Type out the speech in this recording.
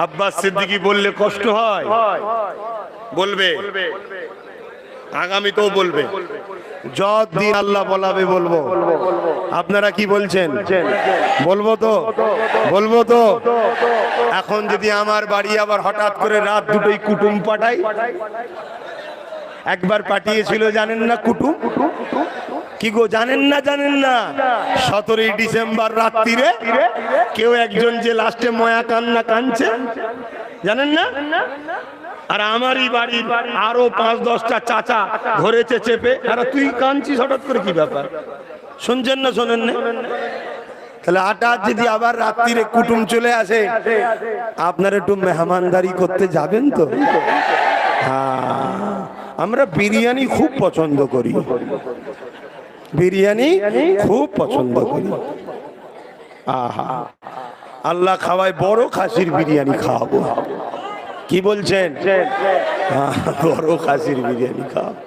আব্বাস সিদ্দিকী বললে কষ্ট হয়? বলবে, আগামীতেও বলবে, যতদিন আল্লাহ বলাবে বলবো। আপনারা কি বলছেন? বলবো তো, বলবো তো। এখন যদি আমার বাড়ি আবার হঠাৎ করে রাত দুটোই কুটুম পাঠাই, একবার পাঠিয়েছিল জানেন না কুটুম? কি গো জানেন না? জানেন না 17ই ডিসেম্বর রাত্রিরে কেউ একজন যে লাস্টে ময়া কান্না কাঁদছে, জানেন না? আর আমারই বাড়ির আরো 5-10টা চাচা ধরেছে চেপে। আর তুই কাঁদছিস হঠাৎ করে, কি ব্যাপার? শুনছেন না শোনেন না? তাহলে হঠাৎ যদি আবার রাত্রিরে কুটুম চলে আসে, আপনারা একটু মেহমানদারি করতে যাবেন তো? হ্যাঁ, আমরা বিরিয়ানি খুব পছন্দ করি, বিরিয়ানি খুব পছন্দ করি। আহা, আল্লাহ খাওয়ায়, বড় খাসির বিরিয়ানি খাওয়াবো। কি বলছেন? বড় খাসির বিরিয়ানি খাওয়াবো।